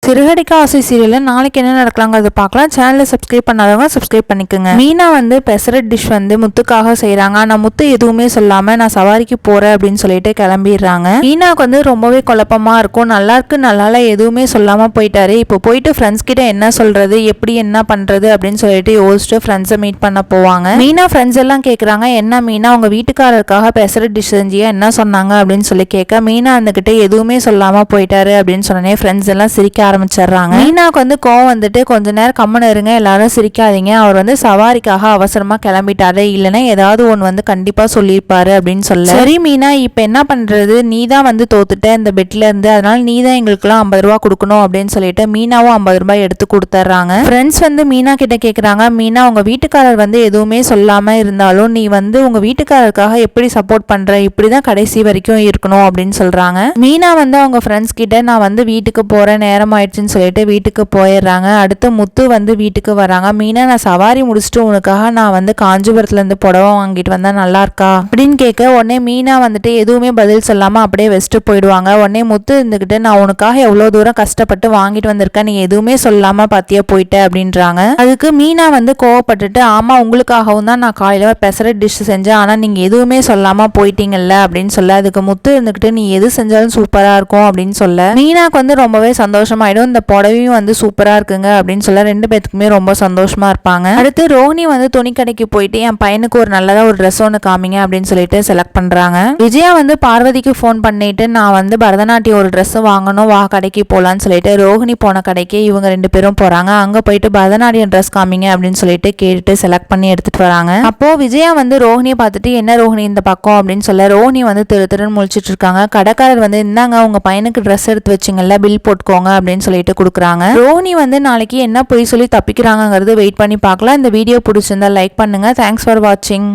சிறுகடிக்க ஆசை சீரியல்ல நாளைக்கு என்ன நடக்கலாங்கிறத பார்க்கலாம். சேனலை சப்ஸ்கிரைப் பண்ணாதவங்க சப்ஸ்கிரைப் பண்ணிக்கோங்க. மீனா வந்து பெசரட் டிஷ் வந்து முத்துக்காக செய்யறாங்க. ஆனா முத்து எதுவுமே சொல்லாம நான் சவாரிக்கு போறேன் அப்படின்னு சொல்லிட்டு கிளம்பிடுறாங்க. மீனாவுக்கு வந்து ரொம்பவே குழப்பமா இருக்கும். நல்லா இருக்கு நல்லால எதுவுமே சொல்லாம போயிட்டாரு. இப்போ போயிட்டு ஃப்ரெண்ட்ஸ் கிட்ட என்ன சொல்றது, எப்படி என்ன பண்றது அப்படின்னு சொல்லிட்டு யோசிச்சுட்டு ஃப்ரெண்ட்ஸை மீட் பண்ண போவாங்க. மீனா ஃப்ரெண்ட்ஸ் எல்லாம் கேட்கறாங்க, என்ன மீனா உங்க வீட்டுக்காரருக்காக பெசரட் டிஷ் செஞ்சியா, என்ன சொன்னாங்க அப்படின்னு சொல்லி கேட்க, மீனா அந்த எதுவுமே சொல்லாம போயிட்டாரு அப்படின்னு சொன்னே ஃப்ரெண்ட்ஸ் எல்லாம் சிரிக்க ஆரம்பிச்சிடுறாங்க. மீனாவுக்கு வந்து கோவம் வந்துட்டு கொஞ்ச நேரம் கம்முன்னு இருங்க, எல்லாரும் சிரிக்காதீங்க, அவர் வந்து சவாரிக்காக அவசரமா கிளம்பிட்டாரு, இல்லைன்னா ஏதாவது ஒன்று வந்து கண்டிப்பா சொல்லியிருப்பாரு அப்படின்னு சொல்ல, சரி மீனா இப்ப என்ன பண்றது, நீ தான் வந்து தோத்துட்ட இந்த பெட்ல இருந்து, அதனால நீ தான் எங்களுக்குலாம் 50 ரூபா கொடுக்கணும் அப்படின்னு சொல்லிட்டு மீனாவும் 50 ரூபாய் எடுத்து கொடுத்துட்றாங்க. ஃப்ரெண்ட்ஸ் வந்து மீனா கிட்ட கேட்கறாங்க, மீனா உங்க வீட்டுக்காரர் வந்து எதுவுமே சொல்லாம இருந்தாலும் நீ வந்து உங்க வீட்டுக்காரருக்காக எப்படி சப்போர்ட் பண்ற, இப்படிதான் கடைசி வரைக்கும் இருக்கணும் அப்படின்னு சொல்றாங்க. மீனா வந்து அவங்க ஃப்ரெண்ட்ஸ் கிட்ட நான் வந்து வீட்டுக்கு போறேன், நேரம் ஆயிடுச்சுன்னு சொல்லிட்டு வீட்டுக்கு போயிடுறாங்க. அடுத்து முத்து வந்து வீட்டுக்கு வராங்க. மீனா நான் சவாரி முடிச்சுட்டு உனக்காக நான் வந்து காஞ்சிபுரத்துல இருந்து புடவை வாங்கிட்டு வந்தா நல்லா இருக்கா அப்படின்னு கேட்க, உடனே மீனா வந்துட்டு எதுவுமே பதில் சொல்லாம அப்படியே வெஸ்ட் போயிடுவாங்க. உடனே முத்து இருந்துகிட்டு நான் உனக்காக எவ்வளவு தூரம் கஷ்டப்பட்டு வாங்கிட்டு வந்திருக்கேன், நீ எதுவுமே சொல்லாம பாத்தியா போயிட்ட அப்படின்றாங்க. அதுக்கு மீனா வந்து கோவப்பட்டுட்டு, ஆமா உங்களுக்காகவும் தான் நான் காலையில பெசரட் டிஷ் செஞ்சேன், ஆனா நீங்க எதுவுமே சொல்லாம போயிட்டீங்கல்ல அப்படின்னு சொல்ல, அதுக்கு முத்து இருந்துகிட்டு நீ எது செஞ்சாலும் சூப்பரா இருக்கும் அப்படின்னு சொல்ல, மீனாக்கு வந்து ரொம்பவே சந்தோஷமாயிடும். இந்த புடவையும் வந்து சூப்பரா இருக்குங்க அப்படின்னு சொல்ல ரெண்டு பேத்துக்குமே ரொம்ப சந்தோஷமா இருப்பாங்க. அடுத்து ரோஹிணி வந்து துணி கடைக்கு போயிட்டு என் பையனுக்கு ஒரு நல்லதா ஒரு ட்ரெஸ் ஒன்று காமிங்க அப்படின்னு சொல்லிட்டு செலக்ட் பண்றாங்க. விஜயா வந்து பார்வதிக்கு ஃபோன் பண்ணிட்டு நான் வந்து பரதநாட்டியம் ஒரு ட்ரெஸ் வாங்கணும், வா கடைக்கு போலான்னு சொல்லிட்டு ரோஹிணி போன கடைக்கு இவங்க ரெண்டு பேரும் போறாங்க. அங்க போயிட்டு பரதநாட்டியம் ட்ரெஸ் காமிங்க அப்படின்னு சொல்லிட்டு கேட்டுட்டு செலக்ட் பண்ணி எடுத்துட்டு வராங்க. அப்போ விஜயா வந்து ரோஹிணியை பார்த்துட்டு என்ன ரோஹிணி இந்த பக்கம் அப்படின்னு சொல்ல, ரோஹிணி வந்து திருன்னு முழிச்சிட்டு இருக்காங்க. கடைக்காரர் வந்து இந்தாங்க உங்க பையனுக்கு ட்ரெஸ் எடுத்து வச்சுங்கல்ல, பில் போட்டுக்கோங்க அப்படின்னு சொல்லிட்டு கொடுக்குறாங்க. ரோஹிணி வந்து நாளைக்கு என்ன பொய் சொல்லி தப்பிக்கிறாங்கிறது வெயிட் பண்ணி பார்க்கலாம். இந்த வீடியோ பிடிச்சிருந்தா லைக் பண்ணுங்க. தேங்க்ஸ் ஃபார் வாட்சிங்.